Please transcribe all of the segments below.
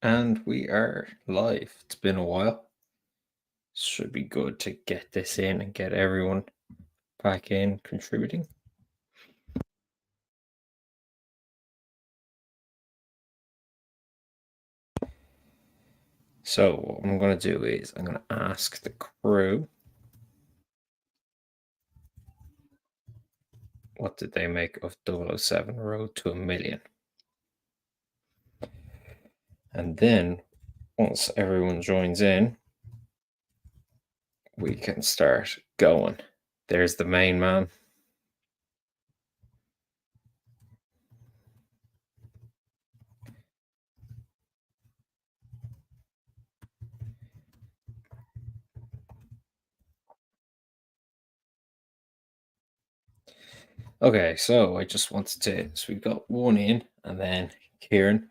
And we are live. It's been a while. Should be good to get this in and get everyone back in contributing. So, what I'm going to do is I'm going to ask the crew what did they make of 007 Road to a Million? And then, once everyone joins in, we can start going. There's the main man. Okay, so I just wanted to. So we've got one in, and then Kieran.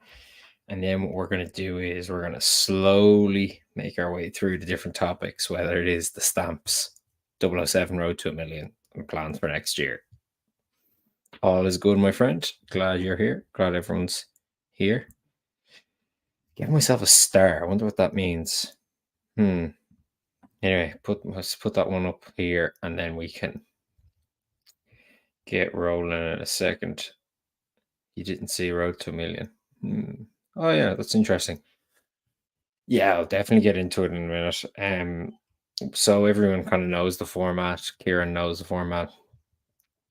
And then what we're going to do is we're going to slowly make our way through the different topics, whether it is the stamps, 007 Road to a Million, and plans for next year. All is good, my friend. Glad you're here. Glad everyone's here. Give myself a star. I wonder what that means. Anyway, let's put that one up here, and then we can get rolling in a second. You didn't see Road to a Million. Oh yeah, that's interesting. Yeah, I'll definitely get into it in a minute. So everyone kind of knows the format. Kieran knows the format.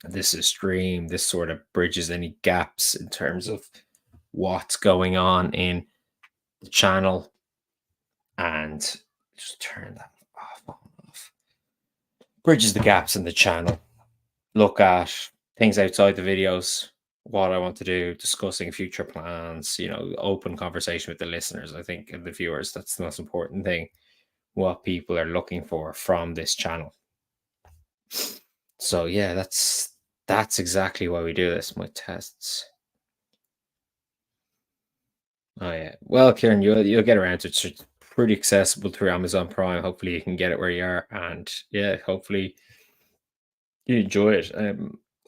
This is stream. This sort of bridges any gaps in terms of what's going on in the channel. And just turn that off. Bridges the gaps in the channel. Look at things outside the videos, what I want to do, discussing future plans, open conversation with the listeners, I think, and the viewers. That's the most important thing. What people are looking for from this channel. So yeah, that's exactly why we do this. My tests. Oh yeah. Well, Kieran, you'll get around to it. It's pretty accessible through Amazon Prime. Hopefully, you can get it where you are, and yeah, hopefully you enjoy it.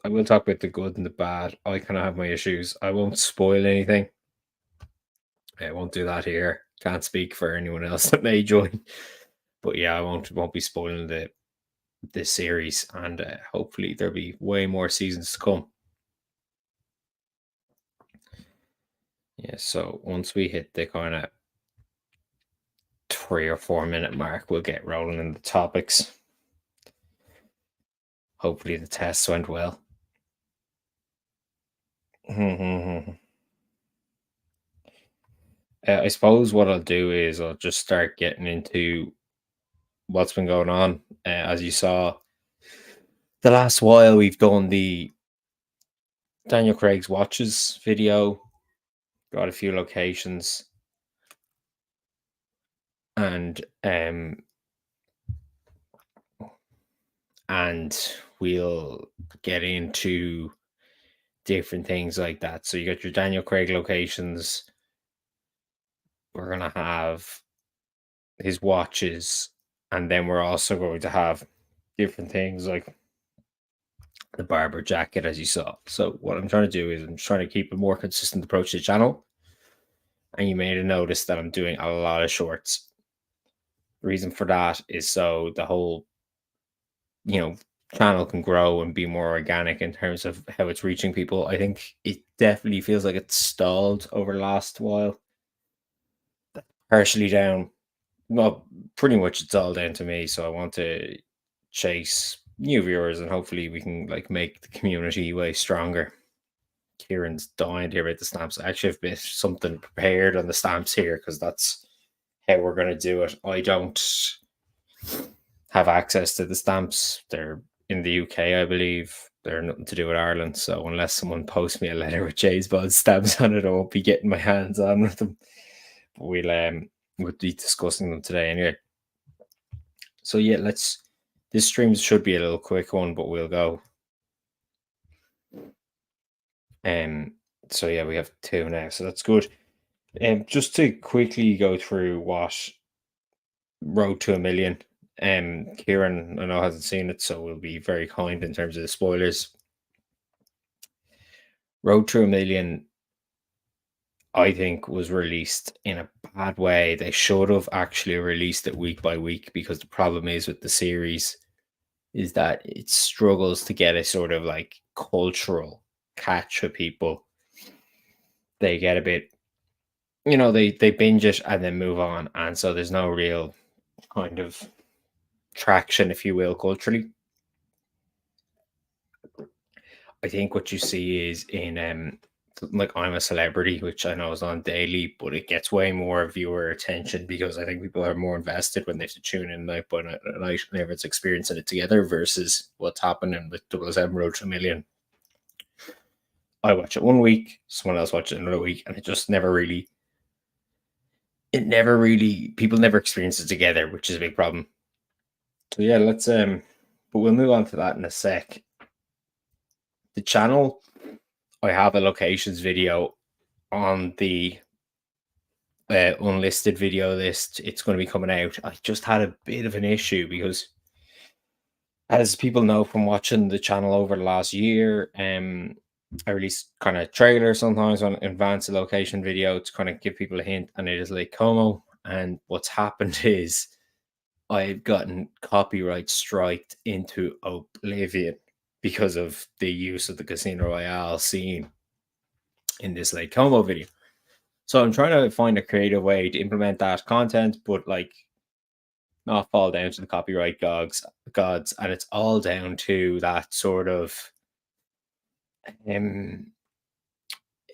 I will talk about the good and the bad. I kind of have my issues. I won't spoil anything. I won't do that here. Can't speak for anyone else that may join. But yeah, I won't be spoiling this series, and hopefully there'll be way more seasons to come. Yeah, so once we hit the kind of 3 or 4 minute mark, we'll get rolling in the topics. Hopefully the tests went well. I suppose what I'll do is I'll just start getting into what's been going on. As you saw, the last while we've done the Daniel Craig's watches video, got a few locations, and we'll get into different things like that. So you got your Daniel Craig locations. We're gonna have his watches, and then we're also going to have different things like the Barber jacket, as you saw. So what I'm trying to do is I'm trying to keep a more consistent approach to the channel. And you may have noticed that I'm doing a lot of shorts. The reason for that is so the whole, you know, channel can grow and be more organic in terms of how it's reaching people. I think it definitely feels like it's stalled over the last while. Partially down. Well, pretty much it's all down to me. So I want to chase new viewers and hopefully we can like make the community way stronger. Kieran's dying to hear about the stamps. I actually have something prepared on the stamps here because that's how we're going to do it. I don't have access to the stamps. They're in the UK, I believe. They're nothing to do with Ireland. So unless someone posts me a letter with James Bond stamps on it, I won't be getting my hands on with them. But we'll be discussing them today anyway. So yeah, this stream should be a little quick one, but we'll go. So yeah, we have 2 now, so that's good. Just to quickly go through what Road to a Million. Kieran, I know hasn't seen it, so we'll be very kind in terms of the spoilers. Road to a Million, I think, was released in a bad way. They should have actually released it week by week, because the problem is with the series is that it struggles to get a sort of like cultural catch with people. They get a bit, they binge it and then move on, and so there's no real kind of traction, if you will, culturally. I think what you see is in something like I'm a Celebrity, which I know is on daily, but it gets way more viewer attention because I think people are more invested when they have to tune in night by night and everyone's experiencing it together versus what's happening with 007 Road to a Million. I watch it one week, someone else watches it another week, and people never experience it together, which is a big problem. So yeah, but we'll move on to that in a sec. The channel, I have a locations video on the unlisted video list. It's going to be coming out. I just had a bit of an issue because, as people know from watching the channel over the last year, I release kind of trailers sometimes on advance a location video to kind of give people a hint, and it is Lake Como. And what's happened is I've gotten copyright striked into oblivion because of the use of the Casino Royale scene in this Lake Como video. So I'm trying to find a creative way to implement that content, but like not fall down to the copyright gods, and it's all down to that sort of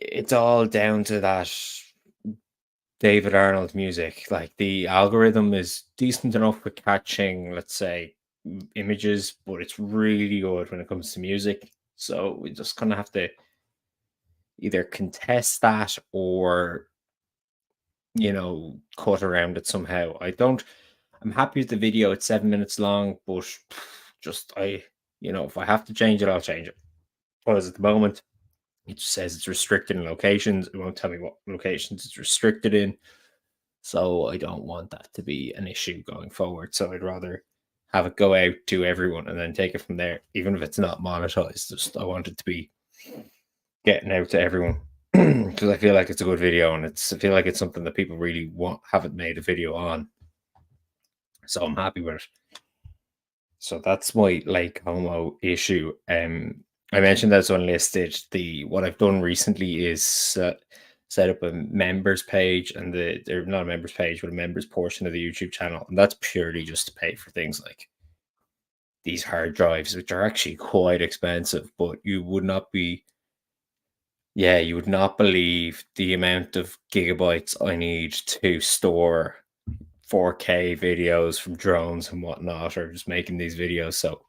it's all down to that David Arnold music. Like the algorithm is decent enough for catching, let's say, images, but it's really good when it comes to music. So we just kind of have to either contest that or cut around it somehow. I'm happy with the video. It's 7 minutes long, but just if I have to change it, I'll change it. Because at the moment it just says it's restricted in locations. It won't tell me what locations it's restricted in. So I don't want that to be an issue going forward. So I'd rather have it go out to everyone and then take it from there, even if it's not monetized. Just I want it to be getting out to everyone because I feel like it's a good video, and I feel like it's something that people really haven't made a video on. So I'm happy with it. So that's my Lake Como issue. I mentioned that's unlisted. What I've done recently is set up a members page, and they're not a members page, but a members portion of the YouTube channel, and that's purely just to pay for things like these hard drives, which are actually quite expensive. But you would not believe the amount of gigabytes I need to store 4K videos from drones and whatnot, or just making these videos. So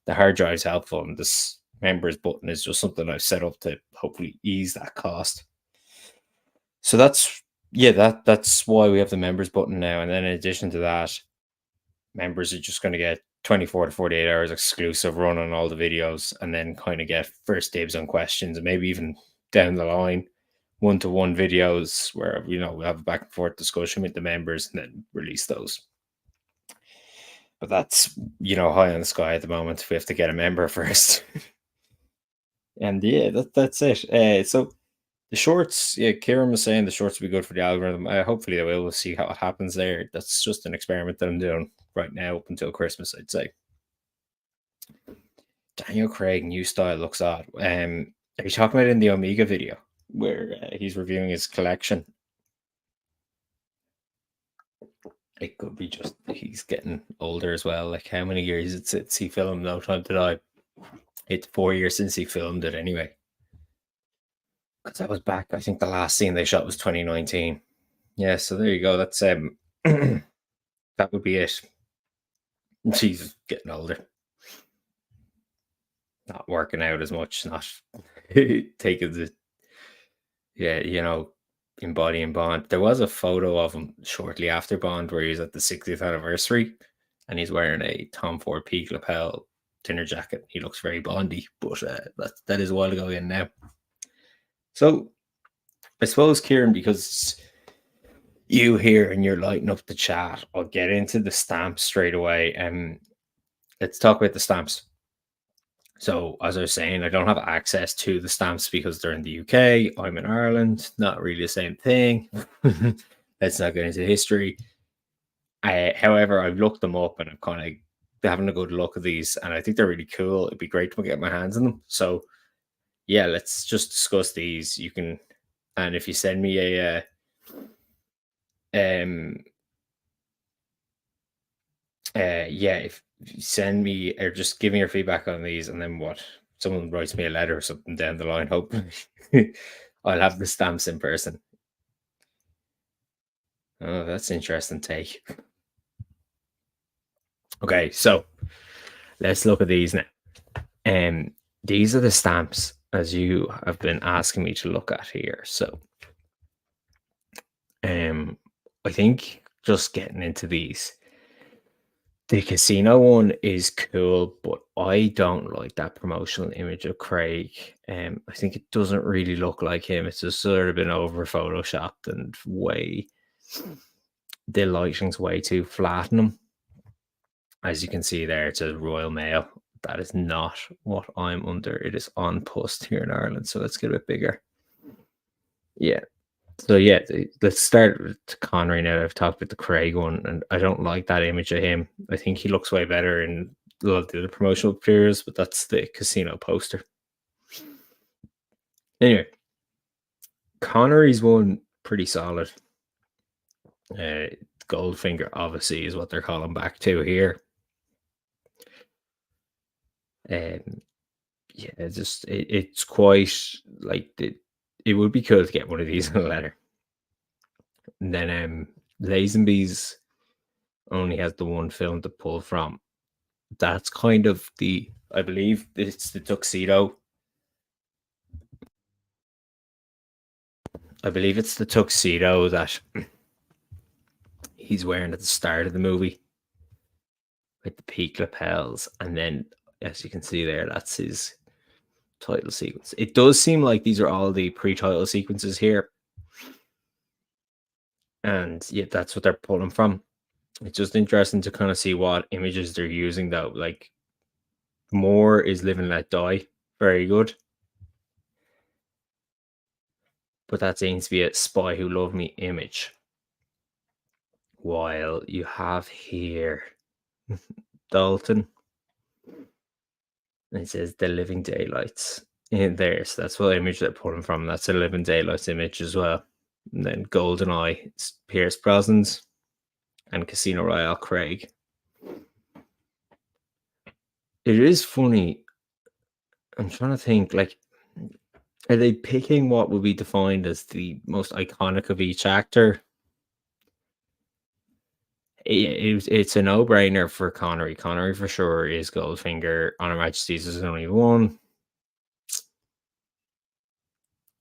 the hard drive is helpful, and this members button is just something I've set up to hopefully ease that cost. So that's why we have the members button now. And then in addition to that, members are just going to get 24 to 48 hours exclusive run on all the videos, and then kind of get first dibs on questions, and maybe even down the line one-to-one videos where we have a back and forth discussion with the members and then release those. But that's high on the sky at the moment. We have to get a member first. And yeah, that's it. So the shorts, Kieran was saying the shorts will be good for the algorithm. Hopefully they will. We'll see how it happens there. That's just an experiment that I'm doing right now up until Christmas, I'd say. Daniel Craig new style looks odd. Are you talking about in the Omega video where he's reviewing his collection? It could be just he's getting older as well. Like how many years since he filmed No Time to Die? It's 4 years since he filmed it anyway. Because that was back, I think the last scene they shot was 2019. Yeah, so there you go. That's that would be it. He's getting older. Not working out as much, not taking the embodying Bond. There was a photo of him shortly after Bond where he was at the 60th anniversary and he's wearing a Tom Ford peak lapel dinner jacket. He looks very Bondy, but that is a while ago again now. So I suppose, Kieran, because you here and you're lighting up the chat, I'll get into the stamps straight away. Let's talk about the stamps. So as I was saying, I don't have access to the stamps because they're in the UK. I'm in Ireland. Not really the same thing. Let's not get into history. However, I've looked them up and I'm kind of having a good look at these, and I think they're really cool. It'd be great to get my hands on them. So yeah, let's just discuss these. You can, and if you send me um yeah, if you send me or just give me your feedback on these, and then what, someone writes me a letter or something down the line, hopefully I'll have the stamps in person. Oh, that's interesting take. Okay, so let's look at these now. These are the stamps as you have been asking me to look at here. So I think just getting into these, the casino one is cool, but I don't like that promotional image of Craig. I think it doesn't really look like him. It's just sort of been over photoshopped and way the lighting's way too flat on him. As you can see there, it's a Royal Mail. That is not what I'm under. It is on post here in Ireland. So let's get a bit bigger. Yeah. So yeah, let's start with Connery now. I've talked about the Craig one, and I don't like that image of him. I think he looks way better in a lot of the other promotional materials, but that's the casino poster. Anyway, Connery's one pretty solid. Goldfinger obviously is what they're calling back to here. Yeah, it's quite like it would be cool to get one of these in a letter. And then Lazenby's only has the one film to pull from. That's kind of I believe it's the tuxedo. I believe it's the tuxedo that he's wearing at the start of the movie with the peak lapels. And then, as you can see there, that's his title sequence. It does seem like these are all the pre-title sequences here. And yeah, that's what they're pulling from. It's just interesting to kind of see what images they're using, though. Like, more is Live and Let Die. Very good. But that seems to be a Spy Who Loved Me image. While you have here Dalton. And it says The Living Daylights in there. So that's what image they're pulling from. That's a Living Daylights image as well. And then GoldenEye, Pierce Brosnan's, and Casino Royale, Craig. It is funny. I'm trying to think, like, are they picking what would be defined as the most iconic of each actor? It's a no-brainer for Connery. Connery for sure is Goldfinger. On Her Majesty's is only one.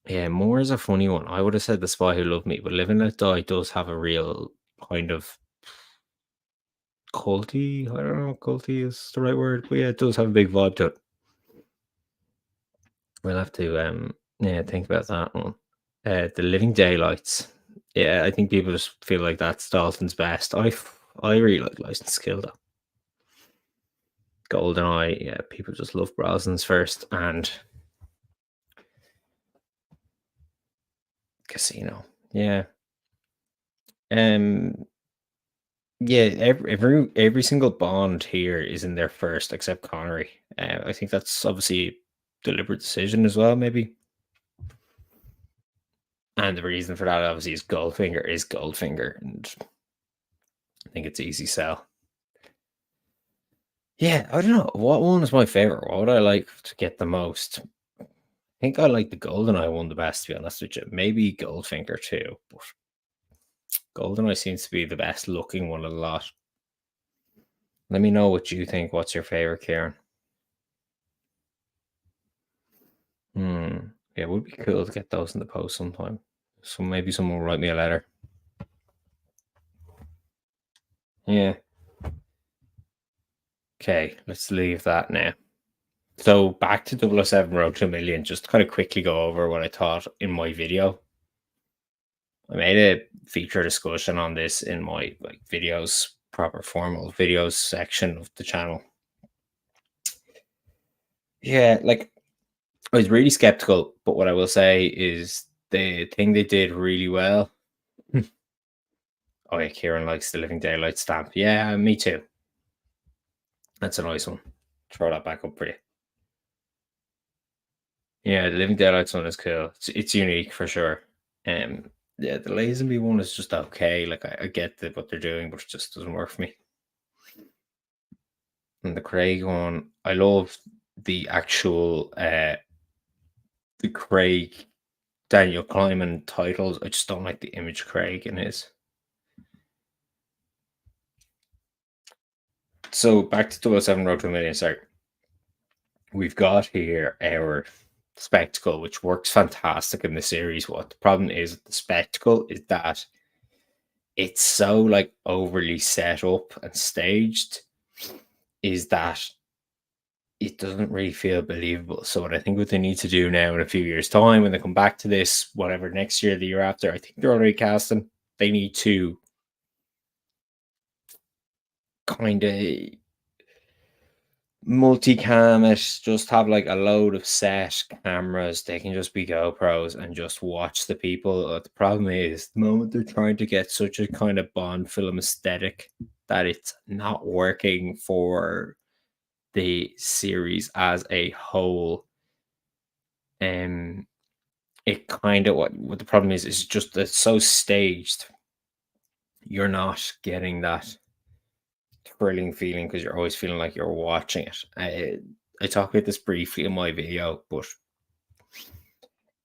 Yeah, Moore is a funny one. I would have said The Spy Who Loved Me, but Live and Let Die does have a real kind of culty. I don't know if culty is the right word, but yeah, it does have a big vibe to it. We'll have to think about that one. The Living Daylights. Yeah, I think people just feel like that's Dalton's best. I really like License to Kill though. GoldenEye, yeah, people just love Brosnan's first, and Casino. Yeah. Yeah, every single Bond here is in there first, except Connery. I think that's obviously a deliberate decision as well, maybe. And the reason for that obviously is Goldfinger, and I think it's easy sell. Yeah, I don't know. What one is my favorite? What would I like to get the most? I think I like the GoldenEye one the best, to be honest with you. Maybe Goldfinger too, but GoldenEye seems to be the best looking one of the lot. Let me know what you think. What's your favorite, Kieran? Yeah, it would be cool to get those in the post sometime. So maybe someone will write me a letter. Yeah. Okay, let's leave that now. So back to 007 Road to a Million, just to kind of quickly go over what I thought in my video. I made a feature discussion on this in my videos, proper formal videos section of the channel. Yeah, I was really skeptical, but what I will say is the thing they did really well Oh yeah, Kieran likes the Living Daylight stamp. Yeah, me too. That's a nice one. Throw that back up for you. Yeah, the Living Daylights one is cool. It's unique for sure. Yeah, the Lazenby one is just okay. Like I get what they're doing, but it just doesn't work for me. And the Craig one, I love the actual the Craig Daniel Kleinman titles. I just don't like the image Craig in his. So back to 007 Road to a Million. Sorry, we've got here our spectacle, which works fantastic in the series. What the problem is with the spectacle is that it's so like overly set up and staged, is that it doesn't really feel believable. So what I think what they need to do now in a few years' time when they come back to this, whatever next year, the year after, I think they're already casting. They need to kind of multicam it, just have like a load of set cameras. They can just be GoPros and just watch the people. The problem is the moment they're trying to get such a kind of Bond film aesthetic that it's not working for the series as a whole. It kind of what the problem is just it's so staged. You're not getting that thrilling feeling because you're always feeling like you're watching it. I talk about this briefly in my video, but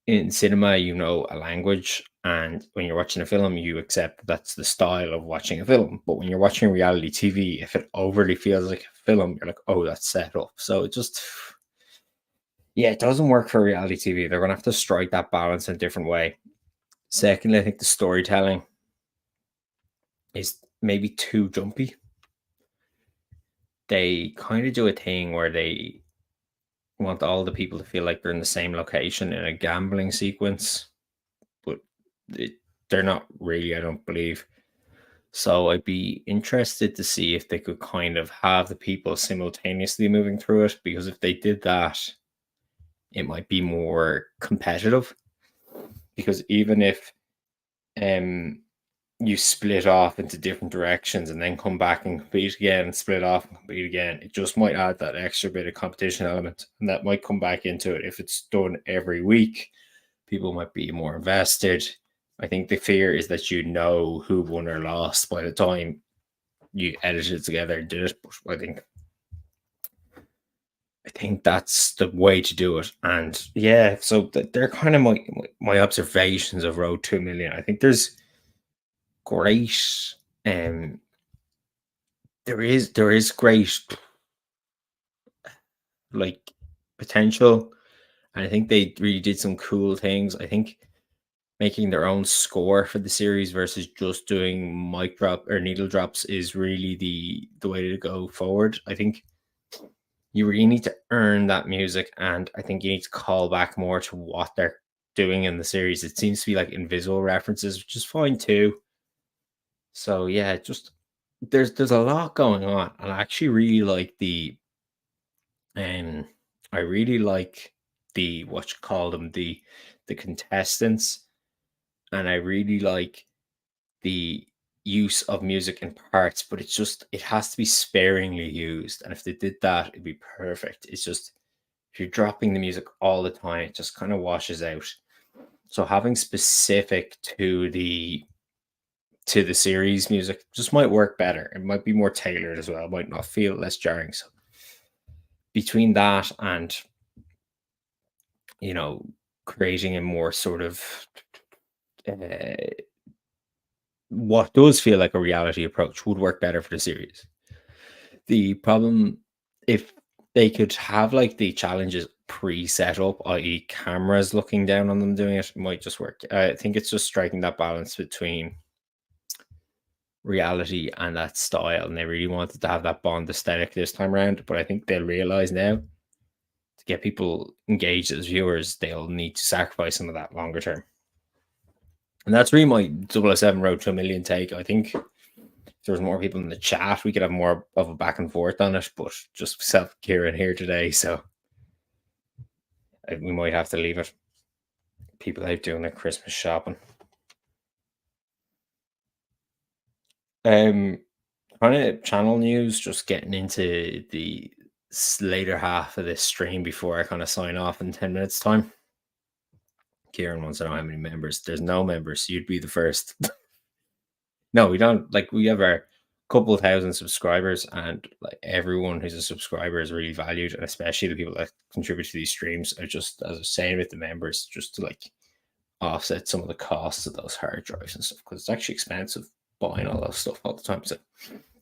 in cinema, you know a language, and when you're watching a film, you accept that's the style of watching a film. But when you're watching reality TV, if it overly feels like a film, you're like, oh, that's set up. So it just, yeah, it doesn't work for reality TV. They're gonna have to strike that balance in a different way. Secondly, I think the storytelling is maybe too jumpy. They kind of do a thing where they want all the people to feel like they're in the same location in a gambling sequence, but it, they're not really, I don't believe. So I'd be interested to see if they could kind of have the people simultaneously moving through it, because if they did that, it might be more competitive. Because even if um you split off into different directions and then come back and compete again and split off and compete again, it just might add that extra bit of competition element. And that might come back into it. If it's done every week, people might be more invested. I think the fear is that you know who won or lost by the time you edit it together and did it. But I think that's the way to do it. And yeah, so they're kind of my observations of Road to a Million. I think there's great there is great like potential, and I think they really did some cool things. I think making their own score for the series versus just doing mic drop or needle drops is really the way to go forward. I think you really need to earn that music, and I think you need to call back more to what they're doing in the series. It seems to be like invisible references, which is fine too. So yeah, just there's a lot going on, and I actually really like um I really like the what you call them the contestants, and I really like the use of music in parts, but it's just it has to be sparingly used. And if they did that, it'd be perfect. It's just if you're dropping the music all the time, it just kind of washes out. So having specific to the series music just might work better. It might be more tailored as well. It might not feel less jarring. So between that and you know creating a more sort of uh, what does feel like a reality approach would work better for the series. The problem, if they could have like the challenges pre-set up, i.e., cameras looking down on them doing it, might just work. I think it's just striking that balance between reality and that style, and they really wanted to have that Bond aesthetic this time around. But I think they'll realize now to get people engaged as viewers, they'll need to sacrifice some of that longer term. And that's really my 007 Road to a Million take. I think if there was more people in the chat, we could have more of a back and forth on it, but just self Kieran here today, so we might have to leave it. People out doing their Christmas shopping. Um, kind of channel news, just getting into the later half of this stream before I kind of sign off in 10 minutes' time. Kieran wants to know how many members. There's no members. So you'd be the first. No, we don't. Like, we have our couple thousand subscribers, and like everyone who's a subscriber is really valued, and especially the people that contribute to these streams are just, as I was saying, with the members, just to like offset some of the costs of those hard drives and stuff, because it's actually expensive buying all those stuff all the time. So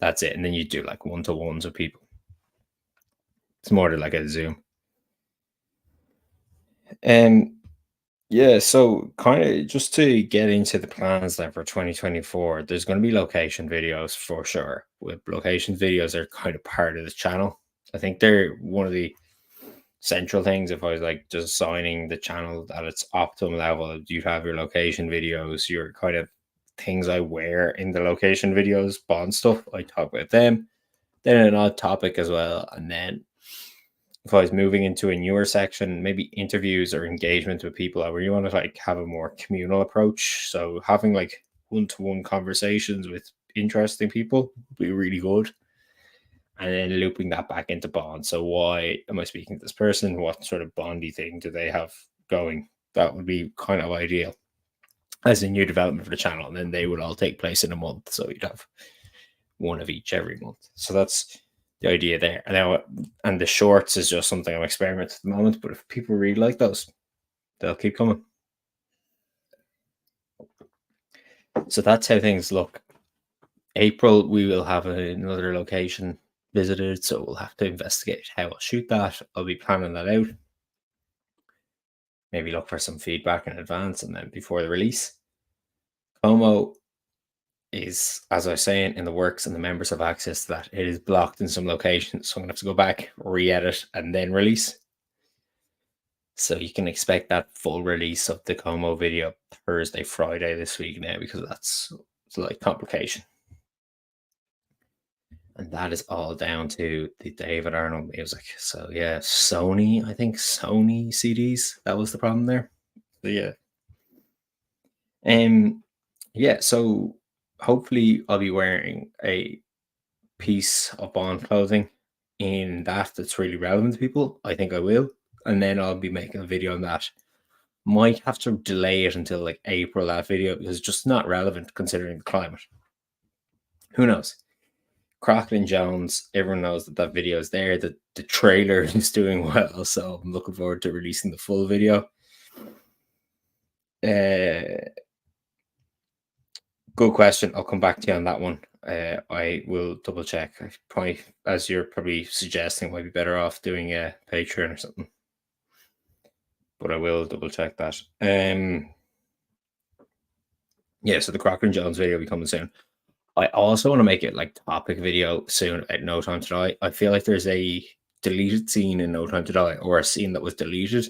that's it. And then you do like one-to-ones with people. It's more to like a Zoom. Yeah, so kind of just to get into the plans then for 2024, there's going to be location videos for sure. With location videos are kind of part of the channel. I think they're one of the central things. If I was like designing the channel at its optimum level, you'd have your location videos, your kind of things I wear in the location videos, Bond stuff. I talk about them. Then an odd topic as well, and then if I was moving into a newer section, maybe interviews or engagement with people, I really want to like have a more communal approach. So having like one-to-one conversations with interesting people would be really good. And then looping that back into Bond. So why am I speaking to this person? What sort of Bondy thing do they have going? That would be kind of ideal as a new development for the channel. And then they would all take place in a month. So you'd have one of each every month. So that's the idea there. And the shorts is just something I'm experimenting at the moment. But if people really like those, they'll keep coming. So that's how things look. April, we will have another location visited, so we'll have to investigate how I'll shoot that. I'll be planning that out. Maybe look for some feedback in advance and then before the release. Como is, as I was saying, in the works, and the members have access to that. It is blocked in some locations, so I'm gonna have to go back, re-edit, and then release. So you can expect that full release of the Como video Thursday, Friday this week now, because that's like complication. And that is all down to the David Arnold music. So yeah, I think Sony CDs, that was the problem there. So yeah. Yeah, so hopefully I'll be wearing a piece of Bond clothing in that's really relevant to people. I think I will. And then I'll be making a video on that. Might have to delay it until like April, that video, because it's just not relevant considering the climate. Who knows? Crockett and Jones, everyone knows that video is there. The trailer is doing well, so I'm looking forward to releasing the full video. Good question. I'll come back to you on that one. I will double check. I probably, as you're probably suggesting, might be better off doing a Patreon or something. But I will double check that. Yeah, so the Crockett and Jones video will be coming soon. I also want to make it like topic video soon about No Time to Die. I feel like there's a deleted scene in No Time to Die, or a scene that was deleted,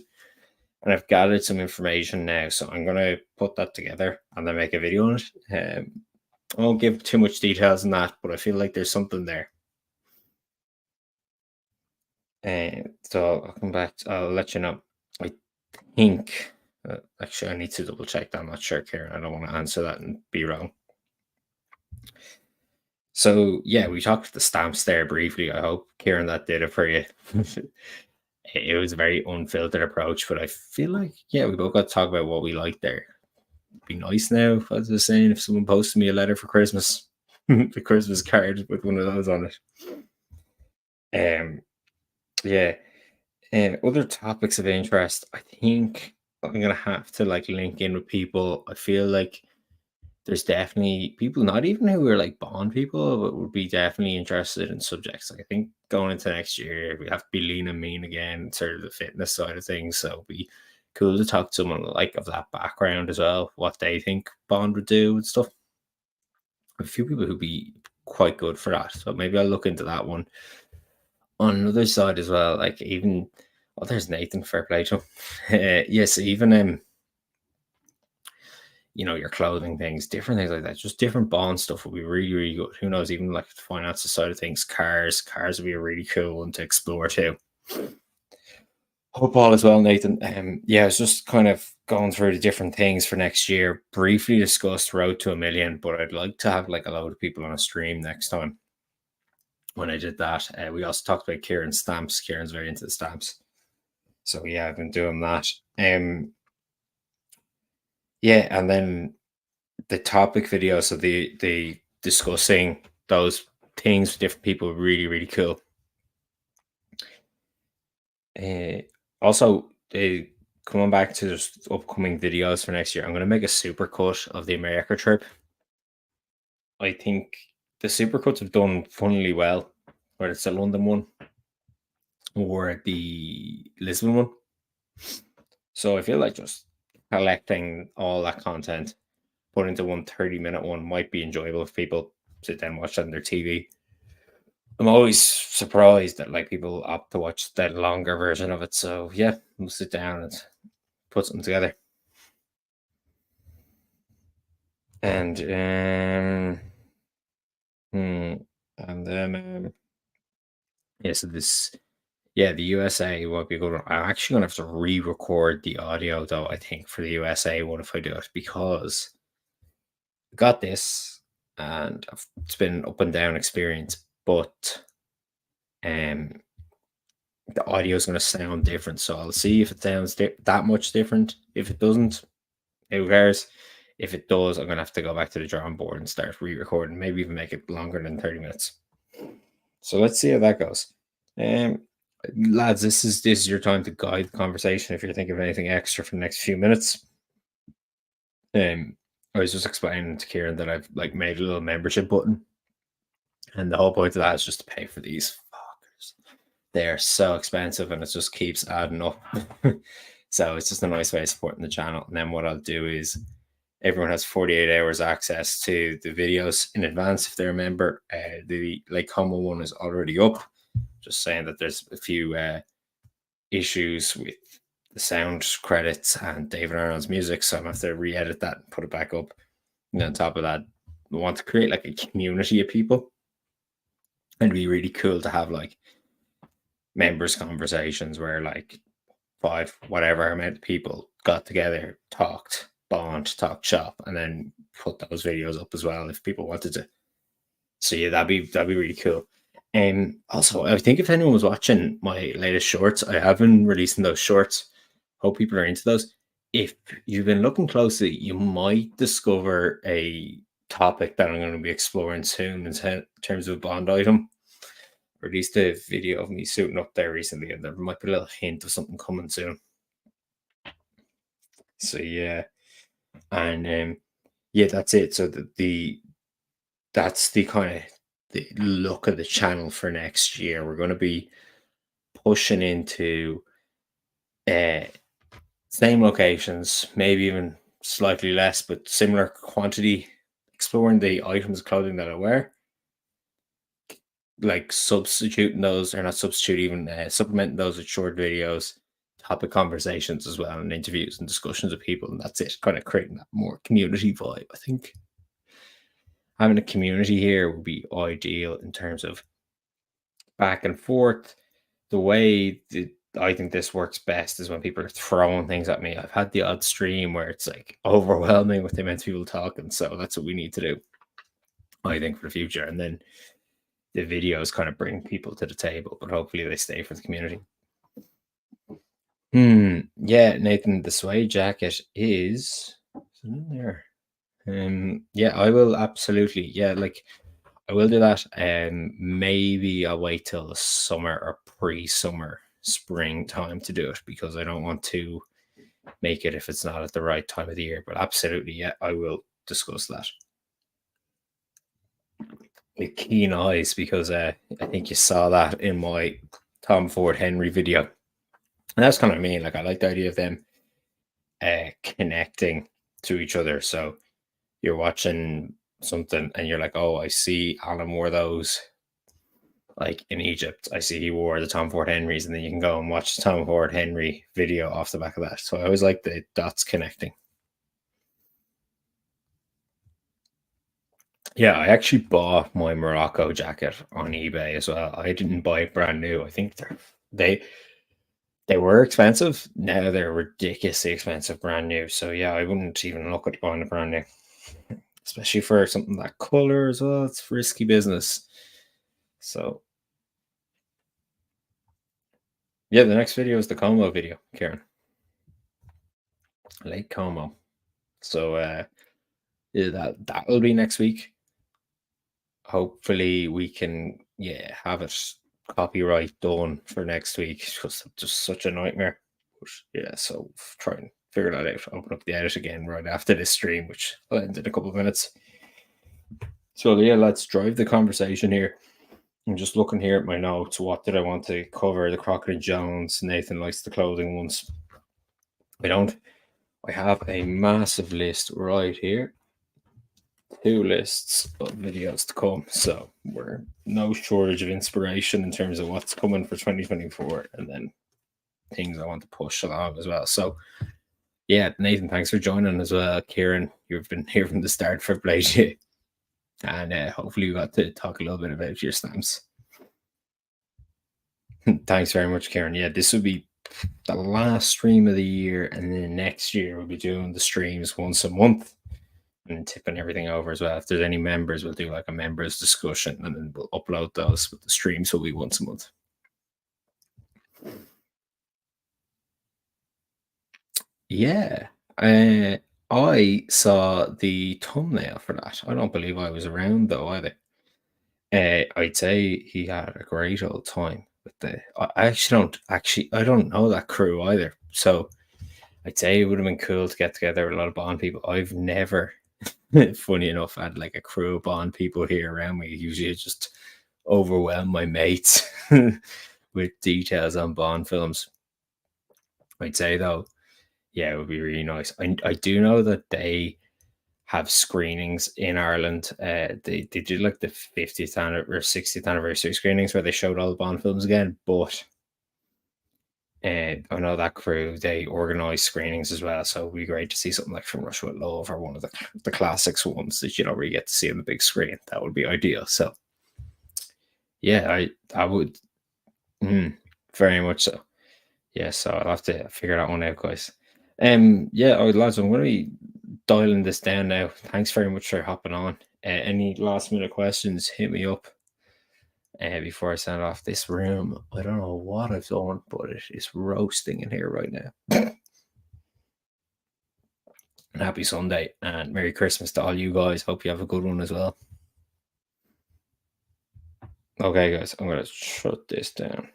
and I've gathered some information now, so I'm going to put that together and then make a video on it. I won't give too much details on that, but I feel like there's something there. So I'll come back. I'll let you know. I think, actually, I need to double check that. I'm not sure, Kieran. I don't want to answer that and be wrong. So yeah, we talked the stamps there briefly. I hope, Kieran, that did it for you. It was a very unfiltered approach, but I feel like, yeah, we both got to talk about what we like there. It'd be nice now, as I was saying, if someone posted me a letter for Christmas, the Christmas card with one of those on it. Yeah. Other topics of interest, I think I'm gonna have to like link in with people. I feel like there's definitely people, not even who are like Bond people, but would be definitely interested in subjects. Like, I think going into next year, we have to be lean and mean again, sort of the fitness side of things. So it'd be cool to talk to someone like of that background as well, what they think Bond would do and stuff. A few people who'd be quite good for that. So maybe I'll look into that one. On another side as well, like even, oh, there's Nathan, fair play to him. Yes, even your clothing things, different things like that, just different Bond stuff would be really, really good. Who knows, even like the finances side of things, cars would be a really cool one to explore too. Hope all is well, Nathan. Yeah, I was just kind of going through the different things for next year. Briefly discussed Road to a Million, but I'd like to have like a load of people on a stream next time. When I did that, we also talked about Kieran stamps. Kieran's very into the stamps, so yeah, I've been doing that. Yeah, and then the topic videos, so the discussing those things with different people, really really cool. Also, coming back to just upcoming videos for next year, I'm going to make a supercut of the America trip. I think the supercuts have done funnily well, whether it's the London one or the Lisbon one. So I feel like just collecting all that content, put into one 30-minute one might be enjoyable if people sit down and watch that on their TV. I'm always surprised that like people opt to watch that longer version of it. So yeah, we'll sit down and put something together. And and then yeah, so this yeah, the USA won't be a good one. I'm actually gonna have to re-record the audio though, I think, for the USA one if I do it because I got this and it's been up and down experience, but um the audio is gonna sound different. So I'll see if it sounds that much different. If it doesn't, who cares? If it does, I'm gonna have to go back to the drawing board and start re-recording, maybe even make it longer than 30 minutes. So let's see how that goes. Um, lads, this is your time to guide the conversation. If you're thinking of anything extra for the next few minutes, I was just explaining to Kieran that I've like made a little membership button, and the whole point of that is just to pay for these fuckers. They're so expensive, and it just keeps adding up. So it's just a nice way of supporting the channel. And then what I'll do is everyone has 48 hours access to the videos in advance if they're a member. The Lake Como one is already up. Just saying that there's a few issues with the sound credits and David Arnold's music, so I'm gonna have to re-edit that and put it back up. And on top of that, we want to create like a community of people. And it'd be really cool to have like members conversations where like five, whatever amount of people got together, talked, talked shop, and then put those videos up as well if people wanted to. So yeah, that'd be really cool. Also, I think if anyone was watching my latest shorts, I have been releasing those shorts. Hope people are into those. If you've been looking closely, you might discover a topic that I'm going to be exploring soon in terms of a Bond item. Released a video of me suiting up there recently, and there might be a little hint of something coming soon. So yeah, and yeah, that's it. So that's the kind of the look of the channel for next year. We're going to be pushing into same locations, maybe even slightly less, but similar quantity, exploring the items of clothing that I wear, like substituting those, or not substitute, even supplementing those with short videos, topic conversations as well, and interviews and discussions with people. And that's it, kind of creating that more community vibe. I think having a community here would be ideal in terms of back and forth. The way I think this works best is when people are throwing things at me. I've had the odd stream where it's like overwhelming with the amount of people talking. So that's what we need to do, I think, for the future. And then the videos kind of bring people to the table, but hopefully they stay for the community. Yeah, Nathan, the suede jacket is in there. Yeah, I will absolutely. Yeah, like I will do that. Maybe I'll wait till the summer or pre-summer, springtime to do it because I don't want to make it if it's not at the right time of the year. But absolutely, yeah, I will discuss that with keen eyes because I think you saw that in my Tom Ford Henry video. And that's kind of mean. Like I like the idea of them connecting to each other. So you're watching something and you're like, oh, I see Alan wore those like in Egypt. I see he wore the Tom Ford Henrys, and then you can go and watch the Tom Ford Henry video off the back of that. So I always like the dots connecting. Yeah, I actually bought my Morocco jacket on eBay as well. I didn't buy it brand new. I think they They were expensive. Now they're ridiculously expensive brand new. So yeah, I wouldn't even look at buying a brand new, especially for something that color as well. It's risky business. So yeah, the next video is the Como video, Kieran. Lake Como. So yeah, that will be next week. Hopefully we can have it copyright done for next week. It's just such a nightmare. But yeah, so try and figure that out. Open up the edit again right after this stream, which I'll end in a couple of minutes. So yeah, let's drive the conversation here. I'm just looking here at my notes. What did I want to cover? The Crockett and Jones. Nathan likes the clothing ones. I don't. I have a massive list right here. 2 lists of videos to come. So we're no shortage of inspiration in terms of what's coming for 2024, and then things I want to push along as well. So yeah, Nathan, thanks for joining as well. Kieran, you've been here from the start for play you. And hopefully we got to talk a little bit about your stamps. Thanks very much, Kieran. Yeah, this will be the last stream of the year, and then next year we'll be doing the streams once a month and tipping everything over as well. If there's any members, we'll do like a members discussion, and then we'll upload those. But the streams will be once a month. Yeah, I saw the thumbnail for that. I don't believe I was around though either. I'd say he had a great old time with the. I don't know that crew either. So I'd say it would have been cool to get together with a lot of Bond people. I've never, funny enough, had like a crew of Bond people here around me. Usually, it just overwhelm my mates with details on Bond films. I'd say though, yeah, it would be really nice. I do know that they have screenings in Ireland. They did like the 50th or 60th anniversary screenings where they showed all the Bond films again. But I know that crew, they organise screenings as well. So it'd be great to see something like From Russia with Love or one of the classics ones that you don't really get to see on the big screen. That would be ideal. So yeah, I would very much so. Yeah, so I'll have to figure that one out, guys. Yeah, all right, lads, I'm going to be dialing this down now. Thanks very much for hopping on. Any last minute questions, hit me up before I send off this room. I don't know what I've done, but it is roasting in here right now. And happy Sunday and Merry Christmas to all you guys. Hope you have a good one as well. Okay, guys, I'm going to shut this down.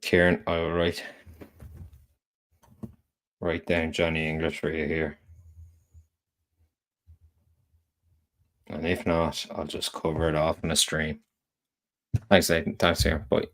Kieran, I will write down Johnny English for you here. And if not, I'll just cover it off in a stream. Thanks, Nathan. Thanks, here. Bye.